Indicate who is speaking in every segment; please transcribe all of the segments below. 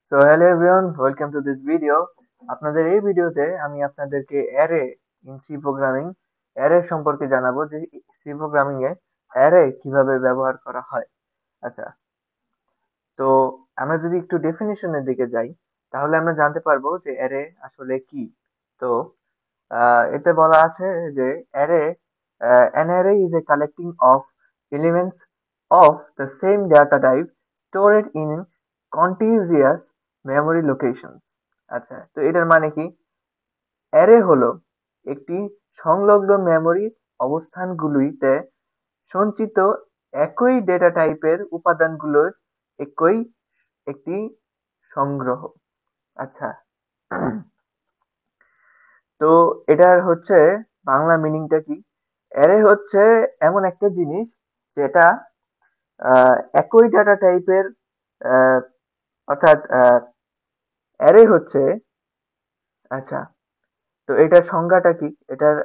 Speaker 1: So hello everyone, welcome to this video. আপনাদের এই ভিডিওতে আমি আপনাদেরকে array in C programming array সম্পর্কে জানাবো যে সি প্রোগ্রামিং এ অ্যারে কিভাবে ব্যবহার করা হয়। আচ্ছা, তো আমরা যদি একটু ডেফিনিশনের দিকে যাই তাহলে আমরা জানতে পারবো যে অ্যারে আসলে কি। তো এতে বলা আছে যে array an array is a collecting of elements of the same data type stored in contiguous memory locations। আচ্ছা, তো এটার মানে কি? অ্যারে হলো একটি সংলগ্ন মেমরি অবস্থানগুলিতে সঞ্চিত একই ডেটা টাইপের উপাদানগুলোর একই একটি সংগ্রহ। আচ্ছা, তো এটার হচ্ছে বাংলা মিনিংটা কি? অ্যারে হচ্ছে এমন একটা জিনিস যেটা একই ডাটা টাইপের, আহ, অর্থাৎ অ্যারে হচ্ছে, আচ্ছা, তো এটার সংজ্ঞাটা কি? এটার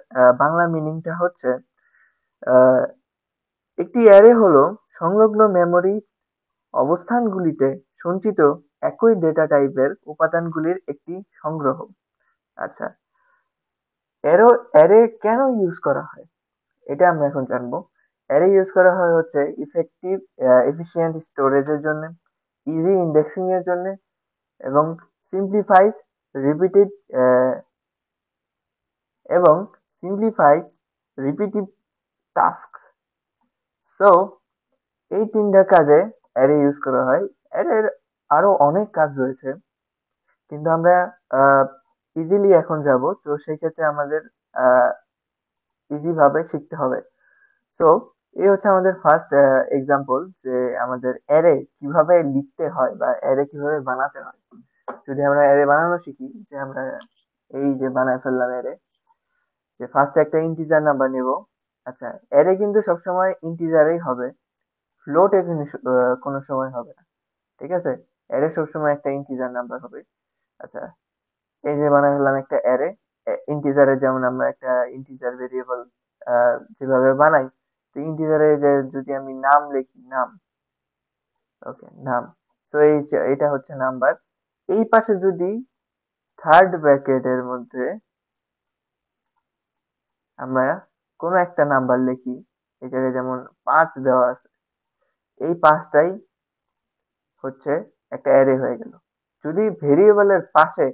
Speaker 1: বাংলা মিনিংটা হচ্ছে আহ, একটি অ্যারে হলো সংলগ্ন মেমরি অবস্থানগুলিতে সঞ্চিত একই ডেটা টাইপের উপাদানগুলির একটি সংগ্রহ। আচ্ছা, অ্যারে কেন ইউজ করা হয় এটা আমরা এখন জানবো। অ্যারে ইউজ করা হয় হচ্ছে ইফেক্টিভ এফিশিয়েন্ট স্টোরেজের জন্য, ইজি ইন্ডেক্সিং এর জন্য, এবং সিম্পলিফাইজ রিপিটেড এবং সিম্পলিফাইজ রিপিটিভ টাস্ক। সো এই তিনটা কাজে অ্যারে ইউজ করা হয়। অ্যারের আরো অনেক কাজ রয়েছে, কিন্তু আমরা ইজিলি এখন যাব, তো সেই ক্ষেত্রে আমাদের ইজি ভাবে শিখতে হবে। সো এই হচ্ছে আমাদের ফার্স্ট এক্সাম্পল যে আমাদের অ্যারে কিভাবে লিখতে হয় বা অ্যারে কিভাবে বানাতে হয়। যদি আমরা অ্যারে বানানো শিখি, যে আমরা এই যে বানায় ফেললাম অ্যারে, যে ফার্স্টে একটা ইন্টিজার নাম্বার নেব। আচ্ছা, অ্যারে কিন্তু সবসময় ইন্টিজারেই হবে, ফ্লোটে কিন্তু কোনো সময় হবে না। ঠিক আছে, অ্যারে সবসময় একটা ইন্টিজার নাম্বার হবে। আচ্ছা, এই যে বানায় ফেললাম একটা অ্যারে ইন্টিজারের, যেমন আমরা একটা ইন্টিজার ভেরিয়েবল যেভাবে বানাই, তো ইন্টিজারে যে যদি আমি নাম লিখি, নাম, ওকে, নাম, তো এটা হচ্ছে নাম্বার। এই পাশে যদি থার্ড ব্র্যাকেটের মধ্যে আমরা কোনো একটা নাম্বার লিখি, এই জায়গায় যেমন 5 দেওয়া আছে, এই 5টাই হচ্ছে একটা অ্যারে হয়ে গেল। যদি ভেরিয়েবলের পাশে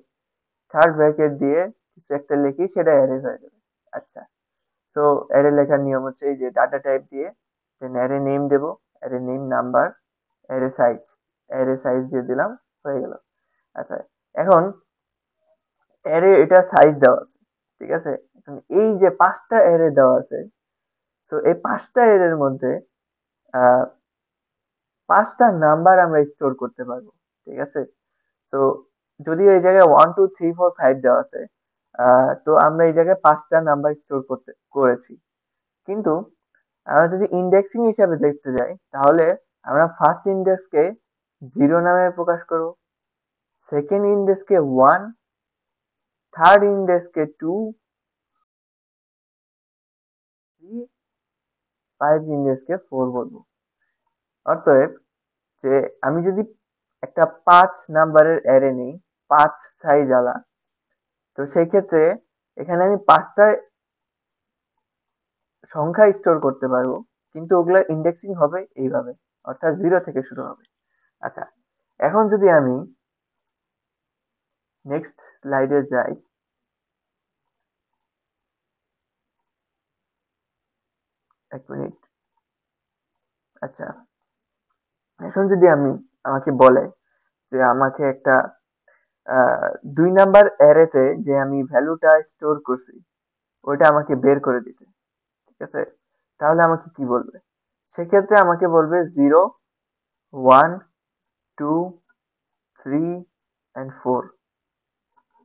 Speaker 1: থার্ড ব্র্যাকেট দিয়ে কিছু একটা লিখি, সেটা অ্যারে হয়ে যাবে। আচ্ছা, তো অ্যারে লেখার নিয়ম হচ্ছে এই যে ডাটা টাইপ দিয়ে দেন অ্যারে নেম দেব, array name number, array size দিয়ে দিলাম, হয়ে গেল। আচ্ছা, এখন অ্যারে এটা সাইজ দেওয়া আছে, ঠিক আছে। এখন এই যে 5টা অ্যারে দেওয়া আছে, তো এই 5টা অ্যারের মধ্যে আহ 5টা নাম্বার আমরা স্টোর করতে পারবো, ঠিক আছে। তো যদি এই জায়গায় 1 2 3 4 5 দেওয়া আছে, তো আমরা এই জায়গায় 5টা নাম্বার স্টোর করেছি। কিন্তু আমরা যদি ইন্ডেক্সিং হিসাবে দেখতে যাই, তাহলে আমরা ফার্স্ট ইন্ডেক্সকে 0 নামে প্রকাশ করব, সেকেন্ড ইন্ডেক্সকে 1, থার্ড ইন্ডেক্সকে 2, 3, 5 ইন্ডেক্সকে 4 বলবো। অতএব যে আমি যদি একটা 5 নাম্বারের অ্যারে নেই, 5 সাইজ আলা, তো সেই ক্ষেত্রে এখানে আমি 5টা সংখ্যা স্টোর করতে পারবো, কিন্তু ওগুলা ইন্ডেক্সিং হবে এইভাবে, অর্থাৎ 0 থেকে শুরু হবে। আচ্ছা, এখন যদি আমি নেক্সট স্লাইডে যাই, এক মিনিট। আচ্ছা, এখন যদি আমাকে বলে যে আমাকে একটা 2 নাম্বার অ্যারেতে যে আমি ভ্যালুটা স্টোর করছি ওইটা আমাকে বের করে দিতে, ঠিক আছে, তাহলে আমাকে কি বলবে? সেক্ষেত্রে আমাকে বলবে 0, 1, 2, 3 and 4।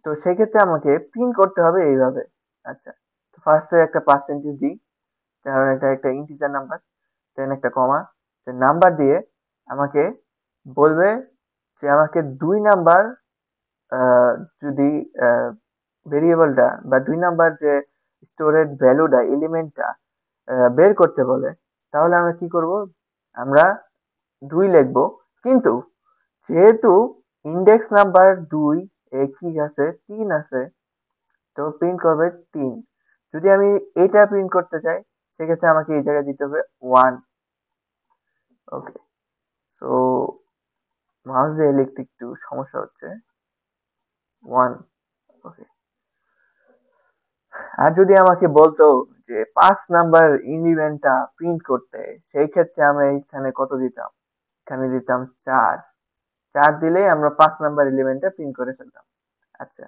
Speaker 1: তো সেক্ষেত্রে আমাকে প্রিন্ট করতে হবে এইভাবে। আচ্ছা, তো ফার্স্টে একটা পার্সেন্টেজ দিই, কারণ এটা একটা ইন্টিজার নাম্বার, দেন একটা কমা, দেন নাম্বার দিয়ে আমাকে বলবে যে আমাকে 2 নাম্বার, আহ, যদি ভেরিয়েবলটা বা 2 নাম্বার যে স্টোরেজ ভ্যালুটা, এলিমেন্টটা বের করতে বলে, তাহলে আমরা কি করব? আমরা 2 লিখবো, কিন্তু যেহেতু ইন্ডেক্স নাম্বার 2 একই আছে, 3 আছে, তো প্রিন্ট করবে 3। যদি আমি এটা প্রিন্ট করতে চাই, সেক্ষেত্রে আমাকে এই জায়গায় দিতে হবে 1। ওকে, সো মাউস দিয়ে লিখতে একটু সমস্যা হচ্ছে। 1। ওকে, আর যদি আমাকে বলতো যে 5 নাম্বার এলিমেন্টটা প্রিন্ট করতে, সেই ক্ষেত্রে আমরা এখানে কত দিতাম? এখানে দিতাম 4। 4 দিলেই আমরা 5 নাম্বার এলিমেন্টটা প্রিন্ট করে ফেলতাম। আচ্ছা,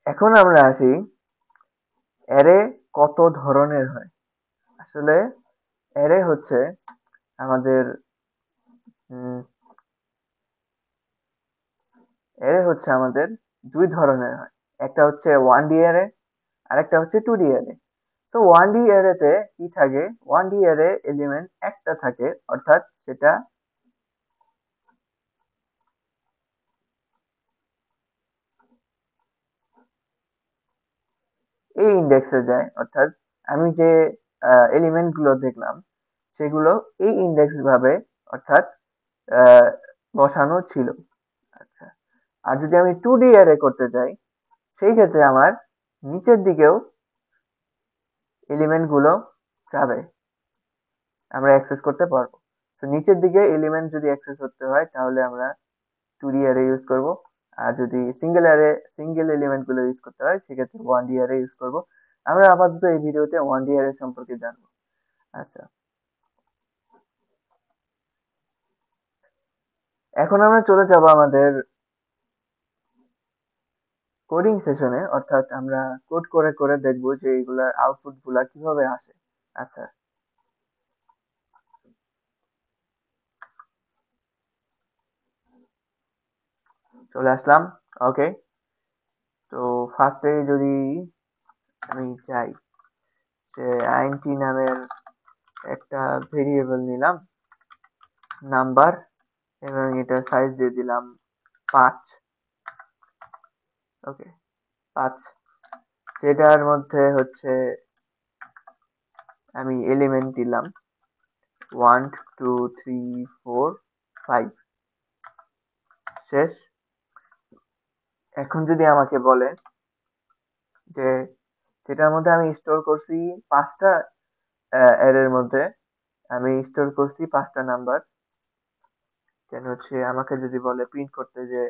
Speaker 1: এখন আমরা আসি অ্যারে কত ধরনের হয়। আসলে অ্যারে হচ্ছে আমাদের উম, অ্যারে হচ্ছে আমাদের 2 ধরনের হয়। একটা হচ্ছে 1D অ্যারে, আর একটা হচ্ছে 2D অ্যারে। তো 1D অ্যারেতে কি থাকে? 1D অ্যারে এলিমেন্ট একটা থাকে, অর্থাৎ সেটা এই ইন্ডেক্সে যায়, অর্থাৎ আমি যে এলিমেন্ট গুলো দেখলাম সেগুলো এই ইন্ডেক্স ভাবে, অর্থাৎ আহ, বসানো ছিল। আচ্ছা, আর যদি আমি 2D অ্যারে করতে চাই, সেই ক্ষেত্রে আমার নিচের দিকেও এলিমেন্ট গুলো যাবে, আমরা অ্যাক্সেস করতে পারবো। তো নিচের দিকে এলিমেন্ট যদি অ্যাক্সেস করতে হয়, তাহলে আমরা 2D অ্যারে ইউজ করব। আর যদি সিঙ্গেল এলিমেন্ট গুলো ইউজ করতে হয়, সেক্ষেত্রে 1D অ্যারে ইউজ করব। আমরা আপাতত এই ভিডিওতে 1D অ্যারে সম্পর্কে জানবো। আচ্ছা, এখন আমরা চলে যাব আমাদের কোডিং সেশনে, অর্থাৎ আমরা কোড করে করে দেখবো যে এইগুলার আউটপুট গুলা কিভাবে আসে। আচ্ছা, চলে আসলাম। ওকে, তো ফার্স্টে যদি আমি চাই যে আইএনটি নামের একটা ভেরিয়েবল নিলাম, নাম্বার, এবং এটা সাইজ দিয়ে দিলাম 5। ওকে, 5। সেটার মধ্যে হচ্ছে আমি এলিমেন্ট দিলাম 1 2 3 4 5। শেষ। এখন যদি আমাকে বলে যে সেটার মধ্যে আমি স্টোর করছি 5টা অ্যারের মধ্যে আমি স্টোর করছি 5টা নাম্বার, দেন হচ্ছে আমাকে যদি বলে প্রিন্ট করতে যে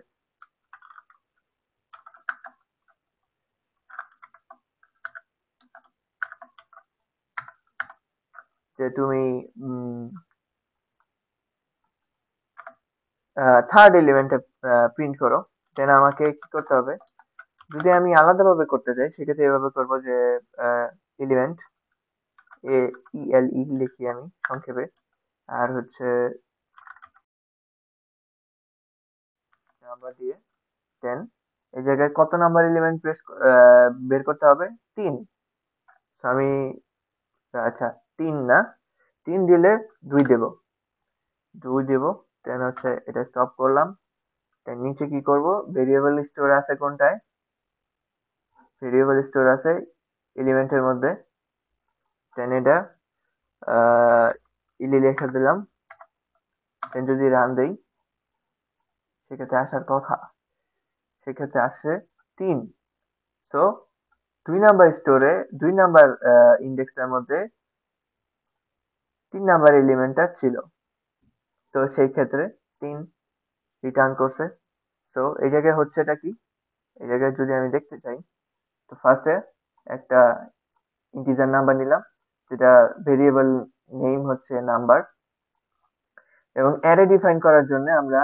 Speaker 1: তুমি থার্ড এলিমেন্টে প্রিন্ট করো, দেন আমাকে কি করতে হবে? যদি আমি আলাদাভাবে করতে চাই, সেক্ষেত্রে এভাবে করবো যে এলিমেন্ট AELE লিখি আমি সংক্ষেপে, আর হচ্ছে নাম্বার দিয়ে, দেন এই জায়গায় কত নাম্বার এলিমেন্ট বের করতে হবে? 3। আমি, আচ্ছা, 3 না, 3 দিলে 2 দেব, 2 দেব। দেন হচ্ছে এটা স্টপ করলাম। দেন নিচে কি করব? ভেরিয়েবল স্টোর আছে কোনটায়? ভেরিয়েবল স্টোর আছে এলিমেন্টের মধ্যে। দেন এটা ইলি লিখে দিলাম। দেন যদি রান দেই, সেক্ষেত্রে আসার কথা, সেক্ষেত্রে আসে 3। সো 2 নাম্বার স্টোরে, 2 নাম্বার ইন্ডেক্সটার মধ্যে 3 নাম্বার এলিমেন্টটা ছিল, তো সেই ক্ষেত্রে 3 রিটার্ন করছে। তো এই জায়গায় হচ্ছে এটা কি? এই জায়গায় যদি আমি দেখতে চাই, তো ফার্স্টে একটা ইন্টিজার নাম্বার নিলাম, যেটা ভেরিয়েবল নেম হচ্ছে নাম্বার, এবং অ্যারে ডিফাইন করার জন্য আমরা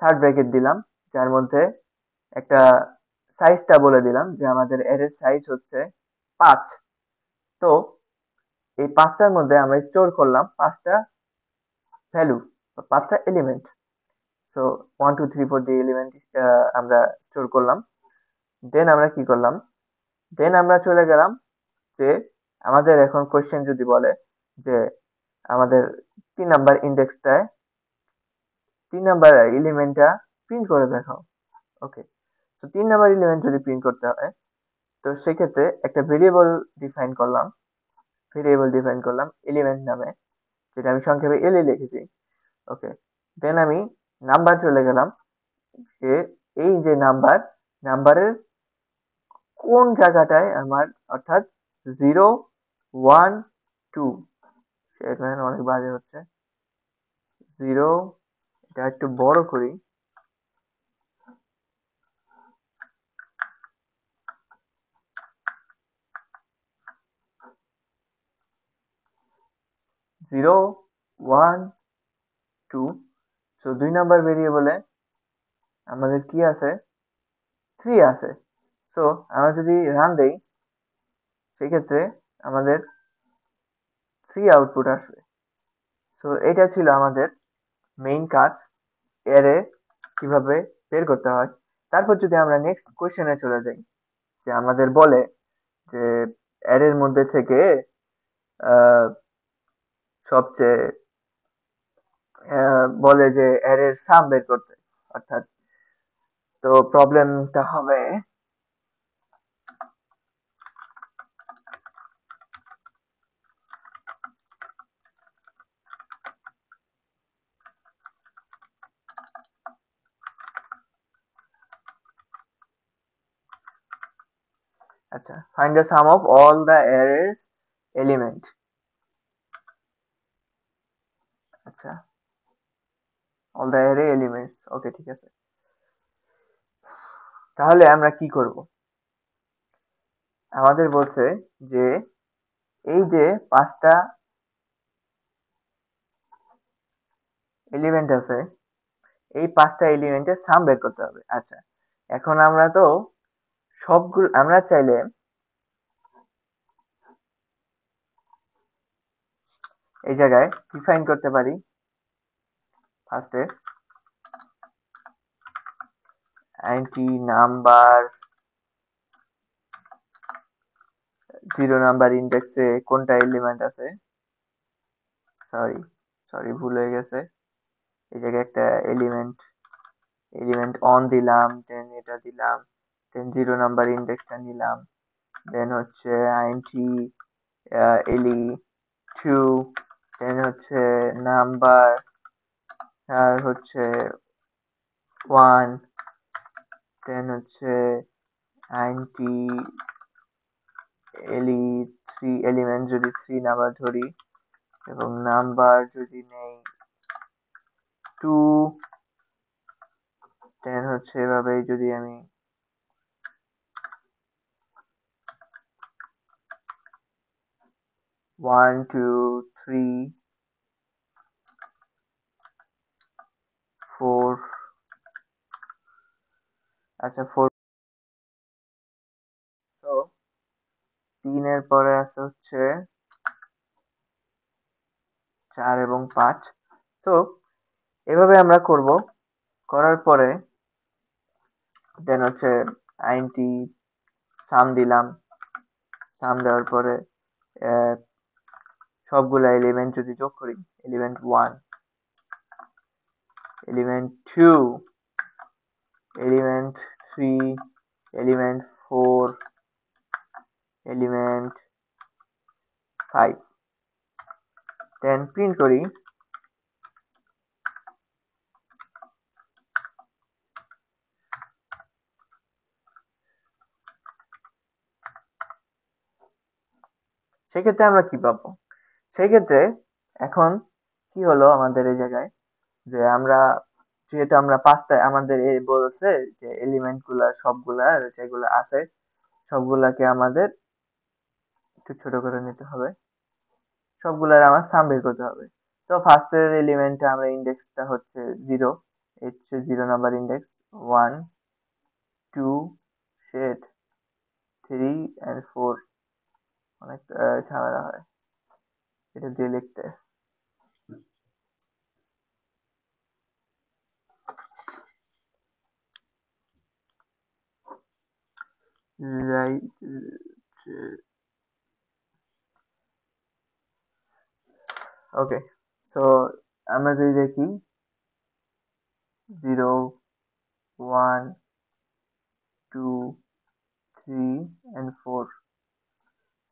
Speaker 1: থার্ড ব্র্যাকেট দিলাম, যার মধ্যে একটা সাইজটা বলে দিলাম যে আমাদের অ্যারে সাইজ হচ্ছে 5। তো এই 5টার মধ্যে আমরা স্টোর করলাম 5টা ভ্যালু, 5টা এলিমেন্ট। সো 1 2 3 4 দিয়ে এলিমেন্ট আমরা স্টোর করলাম। দেন আমরা কি করলাম? দেন আমরা চলে গেলাম যে আমাদের এখন কোশ্চেন যদি বলে যে আমাদের 3 নাম্বার ইন্ডেক্সটায় 3 নাম্বার এলিমেন্টটা প্রিন্ট করে দেখাও। ওকে, তো 3 নাম্বার এলিমেন্ট যদি প্রিন্ট করতে হয়, তো সেক্ষেত্রে একটা ভেরিয়েবল ডিফাইন করলাম এলিমেন্ট নামে, যেটা আমি সংক্ষেপে এলই লিখেছি। ওকে, দেন আমি নাম্বার চলে গেলাম, যে এই যে নাম্বারের কোন জায়গাটায় আমার, অর্থাৎ 0 1 2, এখানে অনেক বাজে হচ্ছে। 0, এটা একটু বড় করি। 0 1 2, তো 2 নাম্বার ভেরিয়েবলে আমাদের কি আছে, 3 আছে। সো আমরা যদি রান দেই, সেক্ষেত্রে আমাদের 3 আউটপুট আসবে। সো এটা ছিল আমাদের মেইন কাজ, অ্যারে কিভাবে বের করতে হয়। তারপর যদি আমরা নেক্সট কোয়েশ্চেনে চলে যাই, যে আমাদের বলে যে অ্যারের মধ্যে থেকে আহ, সবচেয়ে বলে যে অ্যারের সাম বের করতে, অর্থাৎ, তো প্রবলেমটা হবে, আচ্ছা, find the some of all the অ্যারের এলিমেন্ট। আচ্ছা, অল দ্য অ্যারে এলিমেন্টস, ওকে, ঠিক আছে। তাহলে আমরা কি করব, আমাদের বলছে যে এই যে 5টা এলিমেন্ট আছে, এই 5টা এলিমেন্টের সাম বের করতে হবে। আচ্ছা, এখন আমরা তো সবগুলো, আমরা চাইলে এই জায়গায় ডিফাইন করতে পারি ফার্স্টে আইনটি নাম্বার, 0 নাম্বার ইন্ডেক্সে কোনটা এলিমেন্ট আছে। সরি, ভুল হয়ে গেছে। এই জায়গায় একটা এলিমেন্ট অন দিলাম, দেন এটা দিলাম, দেন 0 নাম্বার ইন্ডেক্সটা নিলাম, দেন হচ্ছে আইনটি এলি 2, দেন হচ্ছে নাম্বার, আর হচ্ছে 1, দেন হচ্ছে আইনটি এলি 3, এলিমেন্ট যদি 3 নাম্বার ধরি, এবং নাম্বার যদি নেই 2, দেন হচ্ছে এভাবেই যদি আমি 1 2 3 4, আচ্ছা 4, তো 3-এর পরে আছে হচ্ছে 4 এবং 5। তো এভাবে আমরা করব, করার পরে দেন হচ্ছে আইনটি সাম দিলাম, সাম দেওয়ার পরে আহ, সবগুলা এলিমেন্ট যদি যোগ করি, element 1, element 2, element 3, element 4, element 5, then print করি, সেক্ষেত্রে আমরা কি পাবো, সেক্ষেত্রে এখন কি হলো আমাদের এই জায়গায়, যে আমরা, যেহেতু আমরা 5টা, আমাদের এই বলছে যে এলিমেন্ট গুলা সবগুলা যেগুলো আছে সবগুলাকে আমাদের একটু ছোট করে নিতে হবে, সবগুলার আমার সাম বের করতে হবে। তো ফার্স্টের এলিমেন্টে আমরা ইন্ডেক্সটা হচ্ছে 0, হচ্ছে 0 নাম্বার ইন্ডেক্স, 1 2 শেড 3 and 4, অনেক ঝামেলা হয় এটা দিয়ে লিখতে। রাইট, ওকে, সো আমরা যদি দেখি 0 1, 2, 3 and 4.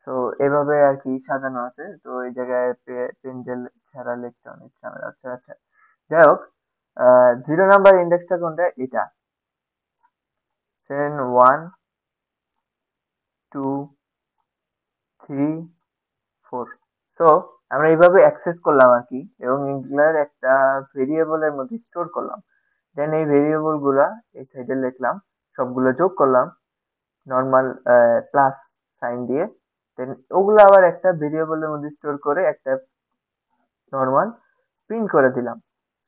Speaker 1: সো এভাবে আর কি সাজানো আছে। তো এই জায়গায় পেন্সিল ছাড়া লিখতে অনেক ঝামেলা। আচ্ছা আচ্ছা, যাই হোক, 0 নাম্বার ইন্ডেক্সটা কোনটা? এটা। সেন 1, 2, 3, 4। সো আমরা এইভাবে অ্যাক্সেস করলাম আর কি, এবং এগুলার একটা ভেরিয়েবলের মধ্যে স্টোর করলাম। দেন এই ভেরিয়েবল গুলা এই সাইডে লিখলাম, সবগুলো যোগ করলাম নর্মাল প্লাস সাইন দিয়ে। দেন ওগুলো আবার একটা ভেরিয়েবলের মধ্যে স্টোর করে একটা নর্মাল প্রিন্ট করে দিলাম।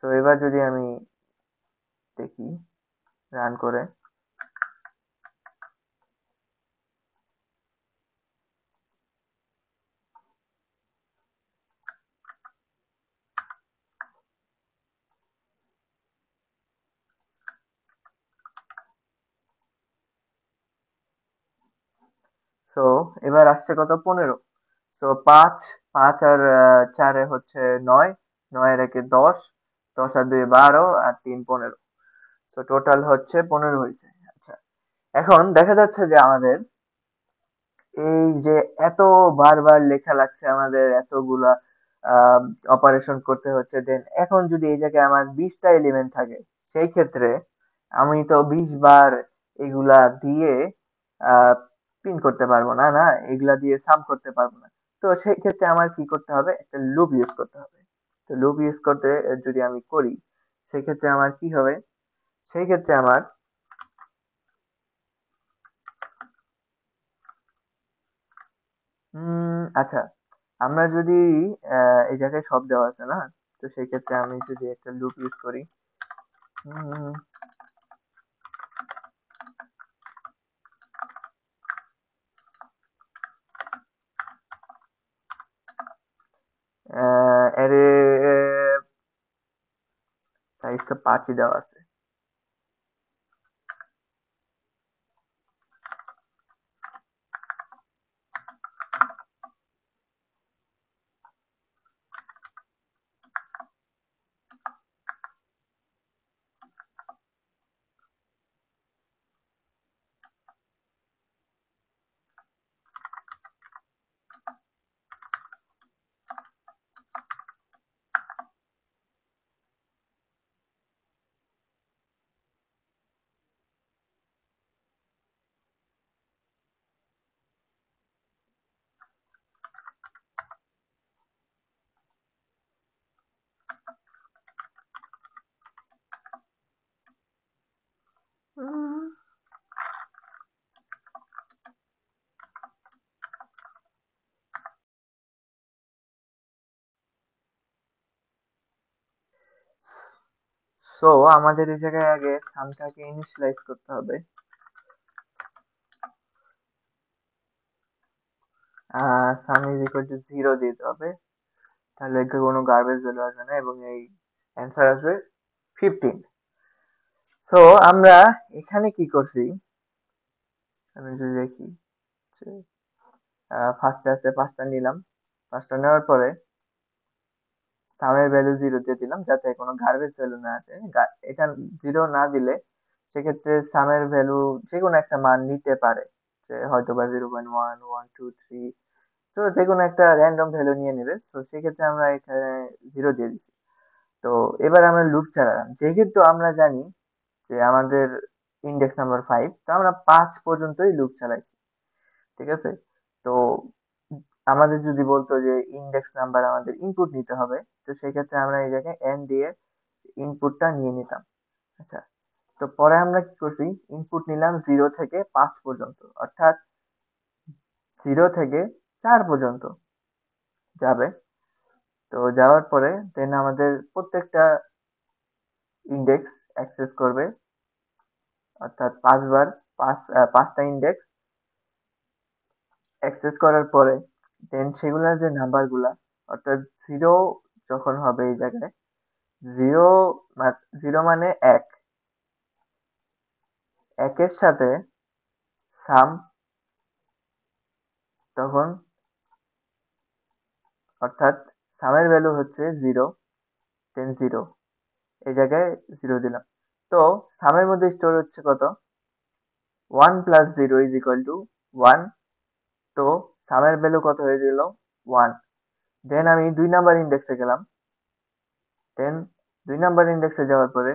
Speaker 1: তো এবার যদি আমি দেখি রান করে, তো এবার আসছে কত? 15। তো 5, 5 আর 4 হচ্ছে 9, 9 আর 1 10, 10 আর 2 12, আর 3 15। তো টোটাল হচ্ছে 15 হয়েছে। আচ্ছা, এখন দেখা যাচ্ছে যে আমাদের এই যে এত বারবার লেখা লাগছে, আমাদের এতগুলা অপারেশন করতে হচ্ছে। দেন এখন যদি এই জায়গায় আমার 20টা এলিমেন্ট থাকে, সেই ক্ষেত্রে আমি তো 20 বার এগুলা দিয়ে প্রিন্ট করতে পারবো না, না এগুলা দিয়ে সাম করতে পারবো না। তো সেই ক্ষেত্রে আমার কি করতে হবে? একটা লুপ ইউজ করতে হবে। তো লুপ ইউজ করতে যদি আমি করি, সেই ক্ষেত্রে আমার কি হবে? সেই ক্ষেত্রে আমার আচ্ছা, আমরা যদি এই জায়গায় সব দেওয়া আছে না, তো সেই ক্ষেত্রে আমি যদি একটা লুপ ইউজ করি, উম, অ্যারে সাইজটা 5ই দেওয়া আছে। সো আমাদের এই জায়গায় আগে সামটাকে ইনিশিয়ালাইজ করতে হবে। সাম ইজ ইকুয়াল টু 0 দিতে হবে, তাহলে একে কোনো গার্বেজ ভ্যালু আসবে না, এবং এই অ্যান্সার আসবে 15। সো আমরা এখানে কি করছি? আমি যদি দেখি, ফার্স্টে আছে 5টা নিলাম। 5টা নেওয়ার পরে সামের ভ্যালু 0 দিয়ে দিলাম, যাতে কোনো গার্বেজ ভ্যালু না আসে। এটা 0 না দিলে সেক্ষেত্রে সামের ভ্যালু যে কোনো একটা মান নিতে পারে, যে হয়তো বা 0.1, 1, 2, 3, তো যে কোনো একটা র্যান্ডম ভ্যালু নিয়ে নেবে। তো সেক্ষেত্রে আমরা এখানে 0 দিয়ে দিচ্ছি। তো এবার আমরা লুপ চালালাম, যেহেতু আমরা জানি যে আমাদের ইন্ডেক্স নাম্বার 5, তো আমরা 5 পর্যন্তই লুপ চালাইছি। ঠিক আছে? তো আমাদের যদি বলতো যে ইন্ডেক্স নাম্বার আমাদের ইনপুট নিতে হবে, তো সেই ক্ষেত্রে আমরা এই জায়গায় n দিয়ে ইনপুটটা নিয়ে নিতাম। আচ্ছা, তো পরে আমরা কি করছি? ইনপুট নিলাম 0 থেকে 5 পর্যন্ত, অর্থাৎ 0 থেকে 4 পর্যন্ত যাবে। তো যাওয়ার পরে দেন আমাদের প্রত্যেকটা ইন্ডেক্স অ্যাক্সেস করবে, অর্থাৎ 5 বার, 5টা ইন্ডেক্স অ্যাক্সেস করার পরে দেন সেগুলোর যে নাম্বার গুলা, অর্থাৎ 0 যখন হবে এই জায়গায়, 0 0 মানে 1, একের সাথে সাম, তখন অর্থাৎ সামের ভ্যালু হচ্ছে 0, দেন 0, এই জায়গায় 0 দিলাম। তো সামের মধ্যে স্টোর হচ্ছে কত? 1 + 0 = 1। তো সামের ভ্যালু কত হয়ে গেল? 1। দেন আমি 2 নাম্বার ইন্ডেক্সে গেলাম। দেন 2 নাম্বার ইন্ডেক্সে যাওয়ার পরে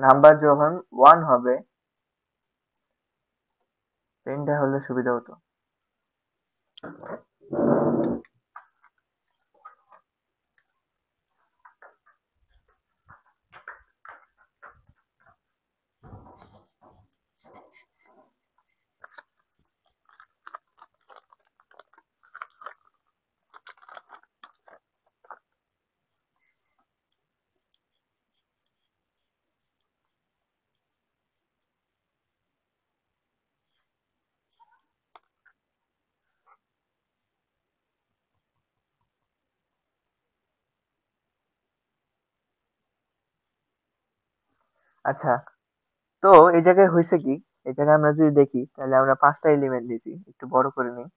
Speaker 1: নাম্বার যখন 1 হবে, পেনটা হলে সুবিধা হতো। আচ্ছা, তো এই জায়গায় হয়েছে কি, এই জায়গায় আমরা যদি দেখি তাহলে আমরা 5টা এলিমেন্ট নিয়েছি, একটু বড় করে নিই।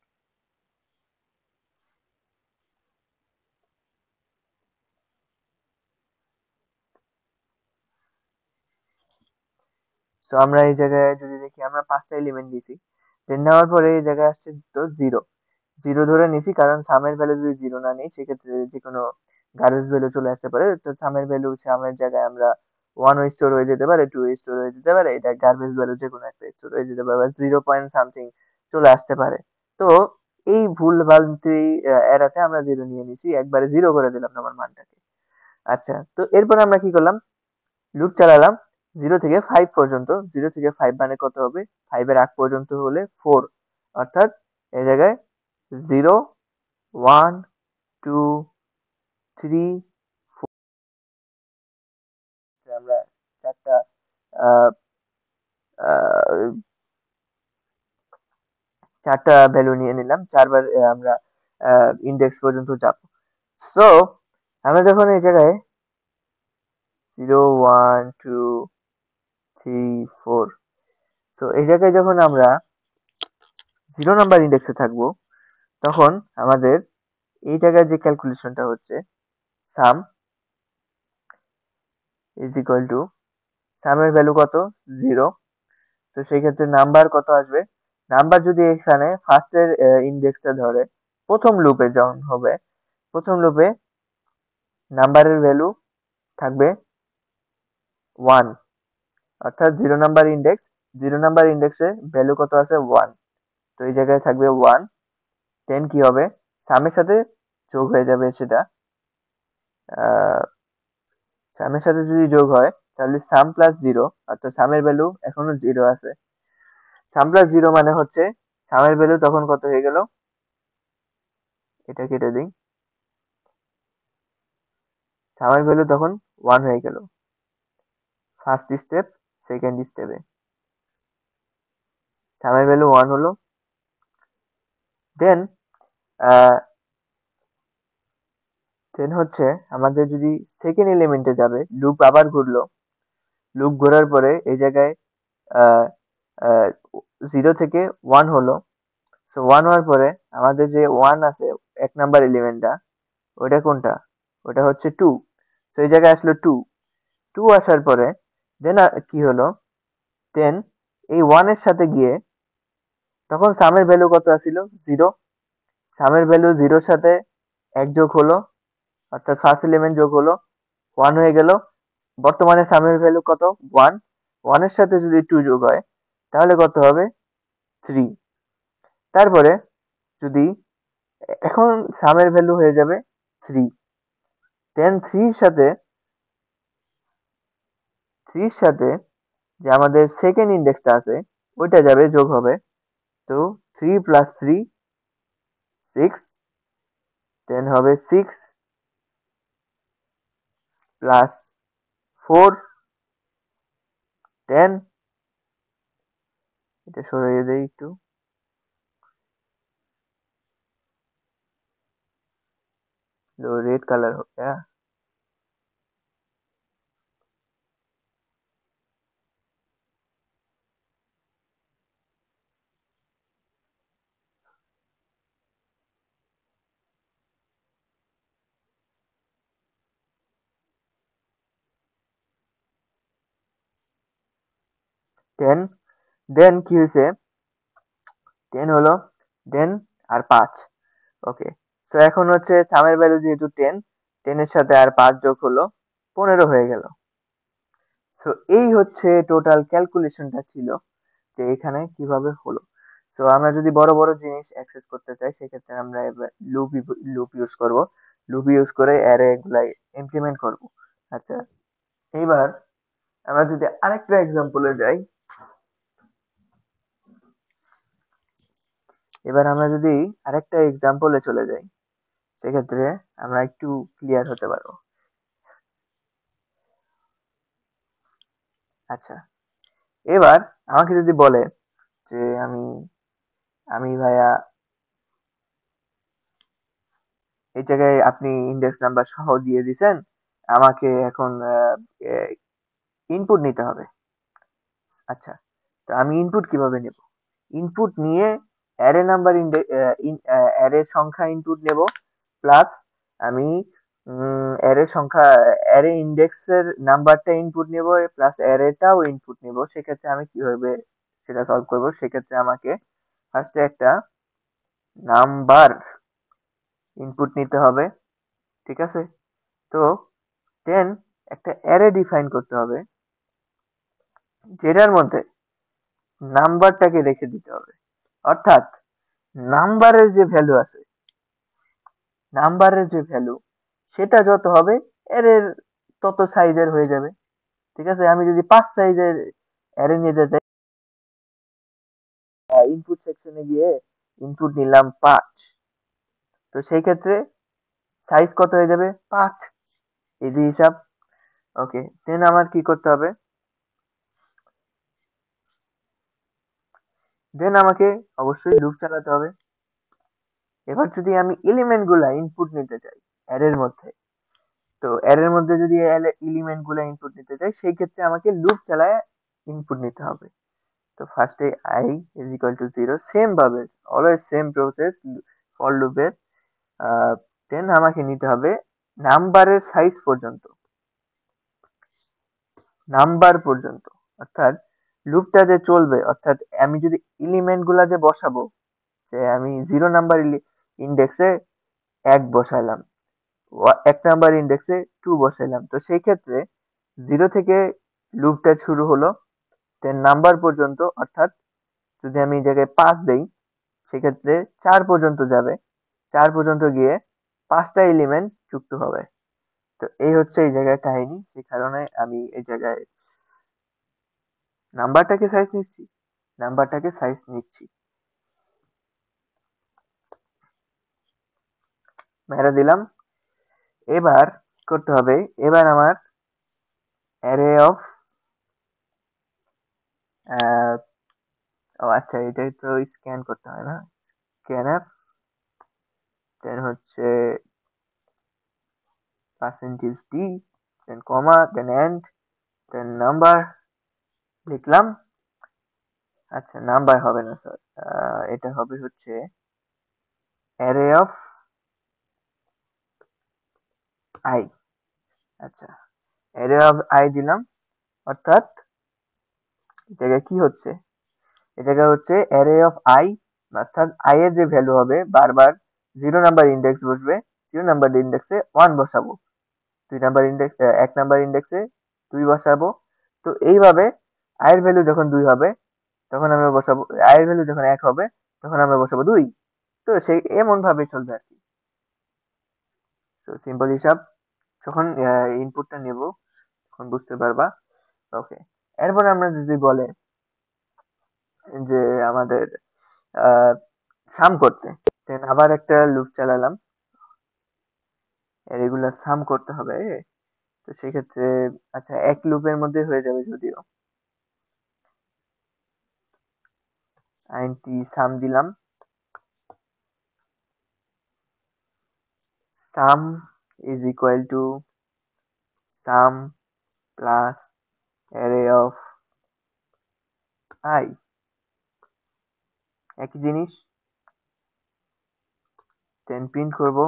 Speaker 1: তো আমরা এই জায়গায় যদি দেখি আমরা 5টা এলিমেন্ট নিয়েছি। দেন নেওয়ার পরে এই জায়গায় আসছে তো জিরো। জিরো ধরে নিছি কারণ সামের ভ্যালু যদি জিরো না নিই সেক্ষেত্রে যে কোনো গার্বেজ ভ্যালু চলে আসতে পারে। তো সামের ভ্যালু সামের জায়গায় আমরা 1 স্টোর হয়ে যেতে পারে, 2 স্টোর হয়ে যেতে পারে, এটা গার্বেজ ভ্যালু যে কোনো একটা স্টোর হয়ে যেতে পারে, 0 পয়েন্ট সামথিং চলে আসতে পারে। তো এই ভুল ভ্রান্তি এড়াতে আমরা জিরো নিয়ে নিছি, একবারে জিরো করে দিলাম আমার মানটাকে। আচ্ছা, তো এরপর আমরা কি করলাম, লুপ চালালাম 0 থেকে 5 পর্যন্ত। 0 থেকে 5 মানে কত হবে? 5 এর আগ পর্যন্ত হলে 4, অর্থাৎ এই জায়গায় 0, 1, 2, 3, 4 আমরা চারটা আহ, আহ, চারটা ভ্যালু নিয়ে নিলাম, চারবার আমরা ইন্ডেক্স পর্যন্ত যাব। সো আমরা যখন এই জায়গায় 0, 1, 2, 3, 4, তো এই জায়গায় যখন আমরা 0 নাম্বার ইন্ডেক্সে থাকবো, তখন আমাদের এই জায়গায় যে ক্যালকুলেশনটা হচ্ছে, সাম ইজ ইকুয়াল টু, সামের ভ্যালু কত? 0। তো সেই ক্ষেত্রে নাম্বার কত আসবে? নাম্বার যদি এখানে ফার্স্টের ইন্ডেক্সটা ধরে, প্রথম লুপে যখন হবে, প্রথম লুপে নাম্বারের ভ্যালু থাকবে 1, অর্থাৎ 0 নাম্বার ইন্ডেক্স, 0 নাম্বার ইন্ডেক্সে ভ্যালু কত আছে? 1। তো এই জায়গায় থাকবে 1। দেন কি হবে? সামের সাথে যোগ হয়ে যাবে সেটা। আহ সামের সাথে যদি যোগ হয় তাহলে সাম প্লাস জিরো, অর্থাৎ সামের ভ্যালু এখনো জিরো আছে। সাম প্লাস জিরো মানে হচ্ছে সামের ভ্যালু তখন কত হয়ে গেল, এটা কেটে দিই, সামের ভ্যালু তখন 1 হয়ে গেল ফার্স্ট স্টেপ। সেকেন্ড স্টেপে সামের ভ্যালু 1 হলো। দেন দেন হচ্ছে আমাদের যদি সেকেন্ড এলিমেন্টে যাবে, লুপ আবার ঘুরলো, লুপ ঘোরার পরে এই জায়গায় আহ আহ 0 থেকে 1 হলো। সো 1 হওয়ার পরে আমাদের যে 1 আছে, 1 নাম্বার এলিমেন্টটা, ওইটা কোনটা? ওটা হচ্ছে 2। তো এই জায়গায় আসলো 2। 2 আসার পরে দেন কি হলো, দেন এই 1 এর সাথে গিয়ে তখন সামের ভ্যালু কত আছিল? 0। সামের ভ্যালু 0-র সাথে 1 যোগ হলো, অর্থাৎ ফার্স্ট এলিমেন্ট যোগ হলো, 1 হয়ে গেল। বর্তমানে সামের ভ্যালু কত? 1। 1 এর সাথে যদি 2 যোগ হয় তাহলে কত হবে? 3। তারপরে যদি এখন সামের ভ্যালু হয়ে যাবে 3। দেন 3-র সাথে যে আমাদের সেকেন্ড ইন্ডেক্সটা আছে ওইটা যাবে, যোগ হবে। তো 3 + 3 6। দেন হবে 6 + 4 10। এটা সরিয়ে দেই একটু, রেড কালার হবে, হ্যাঁ। 10 দেন কি হয়েছে 10 হলো দেন আর 5 ওকে সো এখন হচ্ছে সামের ভ্যালু যেহেতু 10 10 এর সাথে আর 5 যোগ হলো 15 হয়ে গেল সো এই হচ্ছে টোটাল ক্যালকুলেশনটা ছিল যে এখানে কিভাবে হলো সো আমরা যদি বড় বড় জিনিস অ্যাক্সেস করতে চাই সেক্ষেত্রে আমরা এবার লুপ ইউজ করব লুপ ইউজ করে অ্যারে গুলাই ইমপ্লিমেন্ট করব আচ্ছা এইবার আমরা যদি আরেকটা এক্সাম্পলে যাই এবার আমরা যদি আরেকটা এক্সাম্পলে চলে যাই সেক্ষেত্রে আমরা একটু ক্লিয়ার হতে পারবো আচ্ছা এবার আমাকে যদি বলে যে আমি আমি ভাইয়া এই জায়গায় আপনি ইন্ডেক্স নাম্বার সহ দিয়ে দিছেন আমাকে এখন ইনপুট নিতে হবে আচ্ছা তো আমি ইনপুট কিভাবে নেব ইনপুট নিয়ে অ্যারে নাম্বার অ্যারে সংখ্যা ইনপুট নেব প্লাস আমি অ্যারে সংখ্যা অ্যারে ইন্ডেক্সের নাম্বারটা ইনপুট নেব প্লাস অ্যারেটাও ইনপুট নেব সেক্ষেত্রে আমি কিভাবে সেটা সলভ করব সেক্ষেত্রে আমাকে ফার্স্টে একটা নাম্বার ইনপুট নিতে হবে ঠিক আছে তো দেন একটা অ্যারে ডিফাইন করতে হবে যেটার মধ্যে নাম্বারটাকে রেখে দিতে হবে অর্থাৎ নাম্বারের যে ভ্যালু আছে নাম্বারের যে ভ্যালু সেটা যত হবে অ্যারের তত সাইজের হয়ে যাবে ঠিক আছে আমি যদি 5 সাইজের অ্যারে নিতে চাই ইনপুট সেকশনে গিয়ে ইনপুট নিলাম 5 তো সেই ক্ষেত্রে সাইজ কত হয়ে যাবে 5 ইজি হিসাব ওকে দেন আমার কি করতে হবে দেন আমাকে অবশ্যই লুপ চালাতে হবে এবার যদি আমি এলিমেন্ট গুলা ইনপুট নিতে চাই অ্যারের মধ্যে তো অ্যারের মধ্যে যদি এলিমেন্ট গুলা ইনপুট নিতে চাই সেই ক্ষেত্রে আমাকে লুপ চালায় ইনপুট নিতে হবে তো ফার্স্টে I is equal to 0 same ভাবে অলওয়েজ সেম প্রসেস ফর লুপের দেন আমাকে নিতে হবে নাম্বারের সাইজ পর্যন্ত নাম্বার পর্যন্ত অর্থাৎ লুপটা যে চলবে অর্থাৎ আমি যদি এলিমেন্ট গুলা যে বসাবো যে আমি 0 নাম্বার ইন্ডেক্সে 1 বসাইলাম 1 নাম্বার ইন্ডেক্সে 2 বসাইলাম তো সেই ক্ষেত্রে 0 থেকে লুপটা শুরু হলো দেন নাম্বার পর্যন্ত অর্থাৎ যদি আমি এই জায়গায় 5 দেই সেক্ষেত্রে 4 পর্যন্ত যাবে 4 পর্যন্ত গিয়ে 5টা এলিমেন্ট যুক্ত হবে তো এই হচ্ছে এই জায়গায় কাহিনী সেই কারণে আমি এই জায়গায় নাম্বারটাকে সাইজ নিচ্ছি নাম্বারটাকে সাইজ নিচ্ছি মেরে দিলাম এবার করতে হবে এবার আমার অ্যারে অফ ও আচ্ছা এটাই তো স্ক্যান করতে হয় না স্ক্যানফ দেন হচ্ছে percentage D then comma then and then number লিখলাম আচ্ছা নাম্বার হবে না স্যার এটা হবে হচ্ছে অ্যারে অফ আই আচ্ছা অ্যারে অফ আই দিলাম অর্থাৎ জায়গায় কি হচ্ছে এ জায়গায় হচ্ছে অ্যারে অফ আই অর্থাৎ আই এর যে ভ্যালু হবে বারবার 0 নাম্বার ইন্ডেক্স বসবে 0 নাম্বার ইন্ডেক্সে 1 বসাবো 2 নাম্বার ইন্ডেক্স 1 নাম্বার ইন্ডেক্সে 2 বসাবো তো এইভাবে আই এর ভ্যালু যখন 2 হবে তখন আমরা বসাবো আই এর ভ্যালু যখন 1 হবে তখন আমরা বসাবো 2 তো সেই এমন ভাবে চলবে আর কি তো সিম্পল হিসাব যখন ইনপুটটা নেব তখন বুঝতে পারবা ওকে এরপর আমরা যদি বলে যে আমাদের সাম করতে দেন আবার একটা লুপ চালালাম রেগুলার সাম করতে হবে তো সেক্ষেত্রে আচ্ছা এক লুপের মধ্যে হয়ে যাবে যদিও আইনটি সাম দিলাম সাম is equal to some plus array of I একই জিনিস দেন প্রিন্ট করব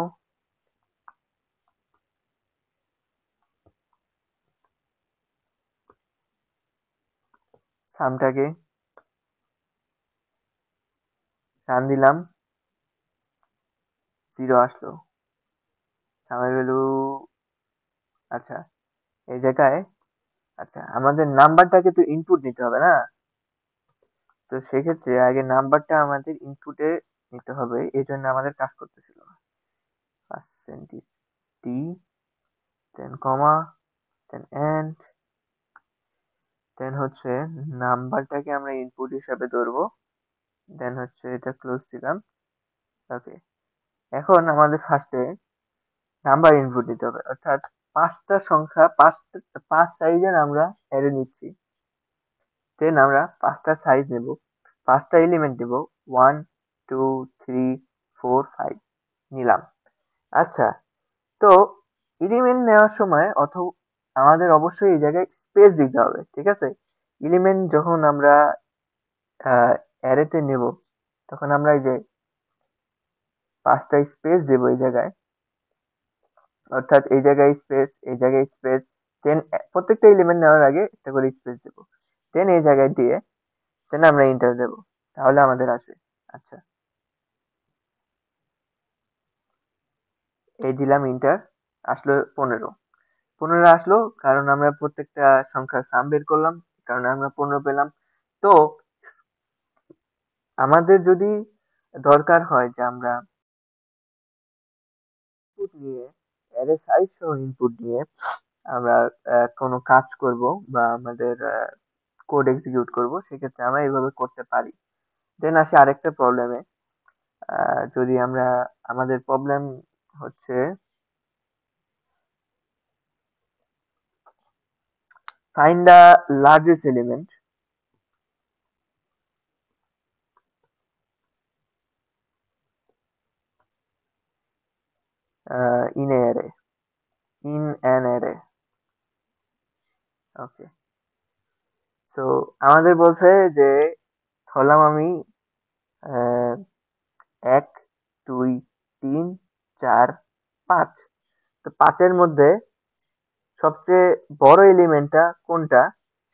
Speaker 1: সামটাকে রান দিলাম, 0 আসলো। সামের ভ্যালু, আচ্ছা এই জায়গায়, আচ্ছা আমাদের নাম্বারটাকে তো ইনপুট নিতে হবে না? তো সেক্ষেত্রে আগে নাম্বারটা আমাদের ইনপুটে নিতে হবে, এই জন্য আমাদের কাজ করতেছিল percentage T, then comma, then and, দেন হচ্ছে নাম্বারটাকে আমরা ইনপুট হিসাবে ধরবো, দেন হচ্ছে এটা ক্লোজ দিলাম। ওকে, এখন আমাদের ফার্স্টে নাম্বার ইনপুট দিতে হবে, অর্থাৎ পাঁচটা সংখ্যা, পাঁচ সাইজের আমরা অ্যারে নিচ্ছি। দেন আমরা পাঁচটা সাইজ নেব, পাঁচটা এলিমেন্ট নেব, 1 2 3 4 5 নিলাম। আচ্ছা, তো এলিমেন্ট নেওয়ার সময় আমাদের অবশ্যই এই জায়গায় স্পেস দিতে হবে, ঠিক আছে? এলিমেন্ট যখন আমরা অ্যারেতে নেব, তখন আমরা এই যে পাঁচটা স্পেস দেবো এই জায়গায়, অর্থাৎ এই জায়গায় স্পেস, এই জায়গায় স্পেস, দেন প্রত্যেকটা এলিমেন্ট নেওয়ার আগে একটা করে স্পেস দেবো, দেন এই জায়গায় দিয়ে দেন আমরা ইন্টার দেবো, তাহলে আমাদের আসবে। আচ্ছা, এই দিলাম ইন্টার, আসলো 15। 15 আসলো কারণ আমরা প্রত্যেকটা সংখ্যার সাম বের করলাম, কারণ আমরা 15 পেলাম। তো আমাদের যদি দরকার হয় যে আমরা ইনপুট নিয়ে, অ্যারে সাইজ সহ ইনপুট নিয়ে আমরা কোনো কাজ করব বা আমাদের কোড এক্সিকিউট করব, সেক্ষেত্রে আমরা এইভাবে করতে পারি। দেন আসি আরেকটা প্রবলেমে। যদি আমরা, আমাদের প্রবলেম হচ্ছে find the largest element in an array, in an array. Okay, so আমাদের বলছে যে ধরলাম আমি আহ, 1 2 3 4 5, তো 5-এর মধ্যে সবচেয়ে বড় এলিমেন্টটা কোনটা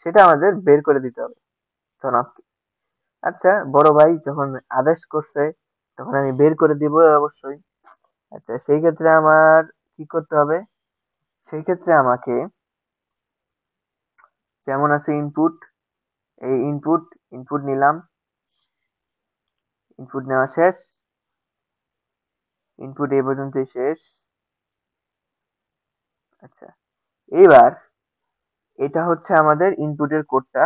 Speaker 1: সেটা আমাদের বের করে দিতে হবে জনাবকে। আচ্ছা, বড় ভাই যখন আদেশ করছে তখন আমি বের করে দিব অবশ্যই। আচ্ছা, সেই ক্ষেত্রে আমার কি করতে হবে? সেই ক্ষেত্রে আমাকে, যেমন আছে ইনপুট, এই ইনপুট, ইনপুট নিলাম, ইনপুট নেওয়া শেষ, ইনপুট এই পর্যন্তই শেষ। আচ্ছা, এইবার এটা হচ্ছে আমাদের ইনপুটের কোডটা।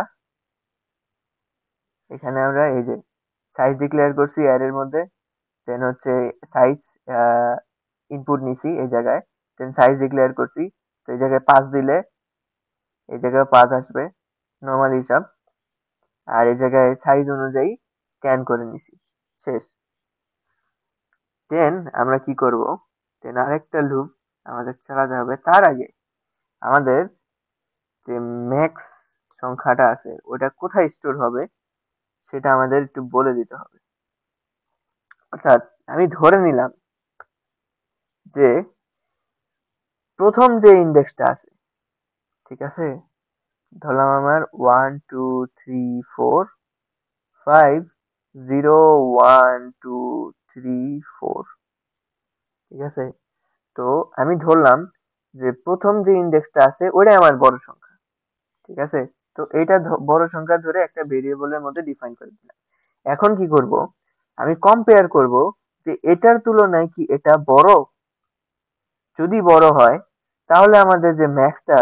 Speaker 1: এখানে আমরা এই যে সাইজ ডিক্লেয়ার করছি অ্যারের মধ্যে, দেন হচ্ছে সাইজ ইনপুট নিছি এই জায়গায়, দেন সাইজ ডিক্লেয়ার করছি, তো এই জায়গায় 5 দিলে এই জায়গায় 5 আসবে নর্মাল হিসাব, আর এই জায়গায় সাইজ অনুযায়ী স্ক্যান করে নিছি, শেষ। দেন আমরা কি করব, দেন আরেকটা লুপ আমাদের চালাতে হবে। তার আগে আমাদের যে ম্যাক্স সংখ্যাটা আছে ওটা কোথায় স্টোর হবে সেটা আমাদের একটু বলে দিতে হবে। অর্থাৎ আমি ধরে নিলাম যে প্রথম যে ইন্ডেক্সটা আছে, ঠিক আছে, ধরলাম আমার 1 2 3 4 5 0 1 2 3 4, ঠিক আছে? তো আমি ধরলাম যে প্রথম যে ইন্ডেক্সটা আছে ওটাই আমার বড় সংখ্যা, ঠিক আছে? তো এইটা বড় সংখ্যা ধরে একটা ভেরিয়েবলের মধ্যে ডিফাইন করে দিলাম। এখন কি করব, আমি কম্পেয়ার করব যে এটার তুলনায় কি এটা বড়। যদি বড় হয় তাহলে আমাদের যে ম্যাক্সটা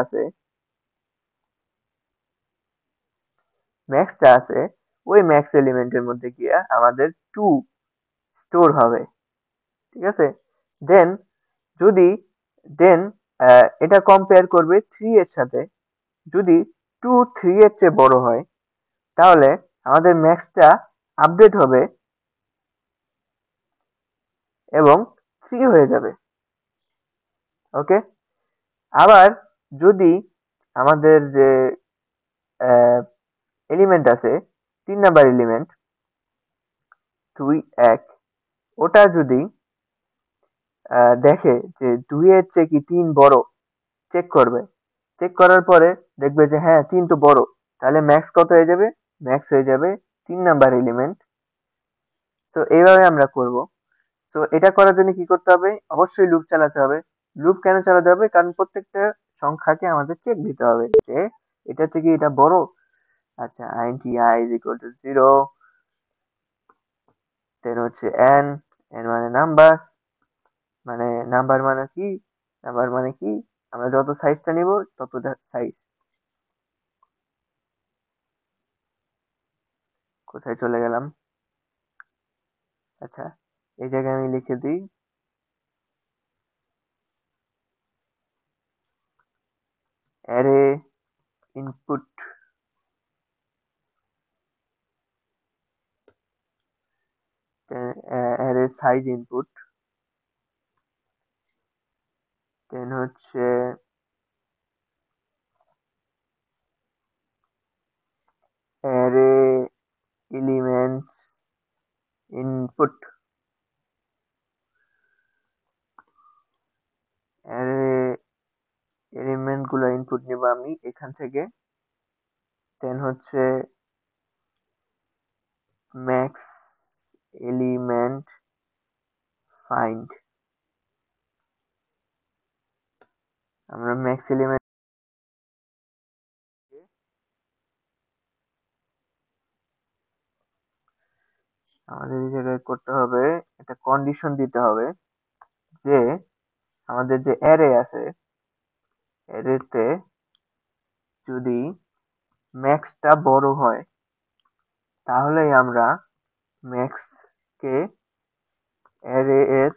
Speaker 1: আছে ওই ম্যাক্স এলিমেন্টের মধ্যে গিয়ে আমাদের 2 স্টোর হবে, ঠিক আছে? দেন যদি, দেন এটা কম্পেয়ার করবে 3 এর সাথে, যদি 2 3 এর চেয়ে বড় হয় তাহলে আমাদের ম্যাক্সটা আপডেট হবে এবং 3 হয়ে যাবে। ওকে, আবার যদি আমাদের যে এলিমেন্ট আছে, 3 নাম্বার এলিমেন্ট 2 1, ওটা যদি দেখে যে 2 এর চেয়ে কি 3 বড়, চেক করবে, চেক করার পরে দেখবে যে হ্যাঁ 3 তো বড়, তাহলে ম্যাক্স কত হয়ে যাবে? ম্যাক্স হয়ে যাবে 3 নাম্বার এলিমেন্ট। তো এইভাবে আমরা করব। তো এটা করার জন্য কি করতে হবে? অবশ্যই লুপ চালাতে হবে। লুপ কেন চালাতে হবে? কারণ প্রত্যেকটা সংখ্যাকে আমাদের চেক দিতে হবে যে এটা থেকে এটা বড়। আচ্ছা, int I is equal to 0, দেন হচ্ছে n, n মানে নাম্বার, মানে নাম্বার মানে কি, নাম্বার মানে কি, আমরা যত সাইজটা নিব তত সাইজ। কোথায় চলে গেলাম? আচ্ছা, এই জায়গায় আমি লিখে দিই array input, array size input, then হচ্ছে array element input, array element গুলো ইনপুট নিব আমি এখান থেকে। দেন হচ্ছে ম্যাক্স এলিমেন্ট ফাইন্ড, আমরা ম্যাক্স এলিমেন্ট আমাদের এই জায়গায় করতে হবে, একটা কন্ডিশন দিতে হবে যে আমাদের যে অ্যারে আছে, অ্যারেতে যদি ম্যাক্সটা বড় হয় তাহলেই আমরা ম্যাক্স কে অ্যারে এর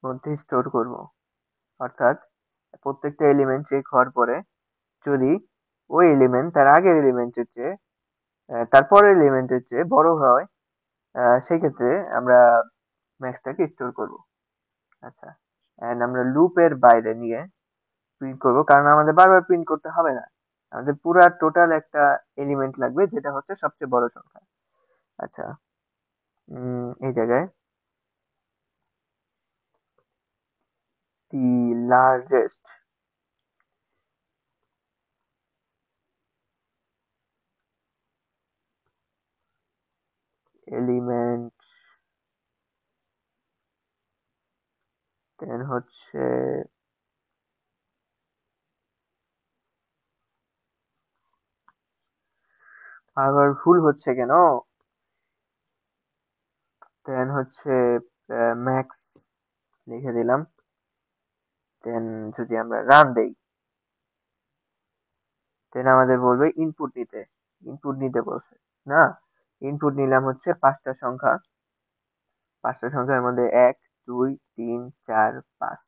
Speaker 1: মধ্যে স্টোর করব। অর্থাৎ প্রত্যেকটা এলিমেন্ট চেক হওয়ার পরে যদি ওই এলিমেন্ট তার আগের এলিমেন্টের চেয়ে তারপরের এলিমেন্টের চেয়ে বড় হয়, সেক্ষেত্রে আমরা ম্যাক্সটাকে স্টোর করব। আচ্ছা, এন্ড আমরা লুপের বাইরে নিয়ে প্রিন্ট করব, কারণ আমাদের বারবার প্রিন্ট করতে হবে না। আমাদের পুরা টোটাল একটা এলিমেন্ট লাগবে যেটা হচ্ছে সবচেয়ে বড় সংখ্যা। আচ্ছা, এই জায়গায় দি লার্জেস্ট এলিমেন্ট, দেন হচ্ছে আবার ভুল হচ্ছে কেন, দেন হচ্ছে ম্যাক্স লিখে দিলাম। দেন যদি আমরা রান দেই, দেন আমাদের বলবে ইনপুট নিতে, ইনপুট নিতে বলছে না। ইনপুট নিলাম হচ্ছে 5টা সংখ্যা, 5টা সংখ্যার মধ্যে 1, 2, 3, 4, 5।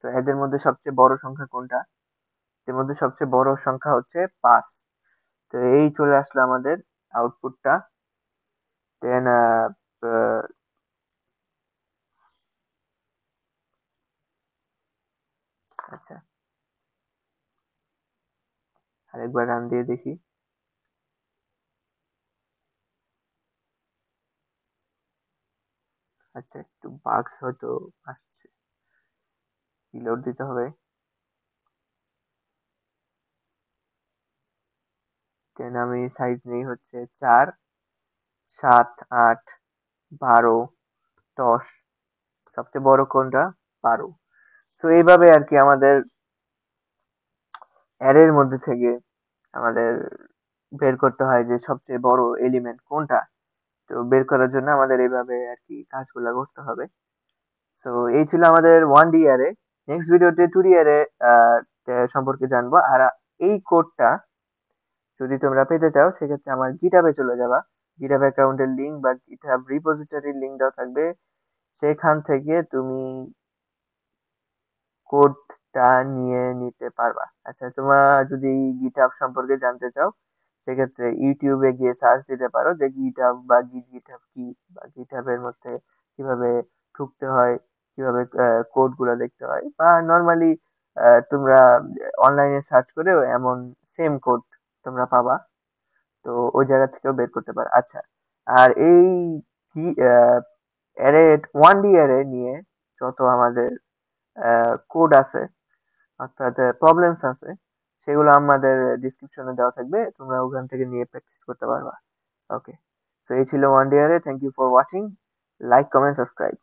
Speaker 1: তো এদের মধ্যে সবচেয়ে বড় সংখ্যা কোনটা? এর মধ্যে সবচেয়ে বড় সংখ্যা হচ্ছে 5। তো এই চলে আসলো আমাদের আউটপুটটা। দেন আচ্ছা, আরেকবার রান দিয়ে দেখি। আচ্ছা, একটু বাগস হয়তো আসছে, রিলোড দিতে হবে। দেন আমি সাইজ নেই হচ্ছে 4, 7, 8, 12, 10। সবচেয়ে বড় কোনটা? 12। তো এইভাবে আর কি আমাদের অ্যারের মধ্যে থেকে আমাদের বের করতে হয় যে সবচেয়ে বড় এলিমেন্ট কোনটা। তো বের করার জন্য আমাদের এইভাবে আর কি কাজগুলা করতে হবে। তো এই ছিল আমাদের 1D অ্যারে। নেক্সট ভিডিওতে 2D অ্যারে সম্পর্কে জানবো। আর এই কোডটা যদি তোমরা পেতে চাও সেক্ষেত্রে আমার গিটহাবে চলে যাবা। গিটহাব অ্যাকাউন্টের লিংক বা গিটহাব রিপোজিটরির লিংক দেওয়া থাকবে, সেখান থেকে তুমি কোডটা নিয়ে নিতে পারবা। আচ্ছা, তোমরা যদি গিটহাব সম্পর্কে জানতে চাও সেক্ষেত্রে ইউটিউবে গিয়ে সার্চ দিতে পারো যে গিটহাব বা গিটহাব কি, বা গিটহাবের মধ্যে কিভাবে ঢুকতে হয়, কিভাবে কোড গুলা দেখতে হয়, বা নর্মালি তোমরা অনলাইনে সার্চ করেও এমন সেম কোড তোমরা পাবা। তো ওই জায়গা থেকেও বের করতে পারো। আচ্ছা, আর এই অ্যারে 1D অ্যারে নিয়ে যত আমাদের কোড আছে, অর্থাৎ প্রবলেমস আছে, সেগুলো আমাদের ডিসক্রিপশনে দেওয়া থাকবে, তোমরা ওখান থেকে নিয়ে প্র্যাকটিস করতে পারবা। ওকে, তো এই ছিল one D array, thank you for watching, like comment subscribe.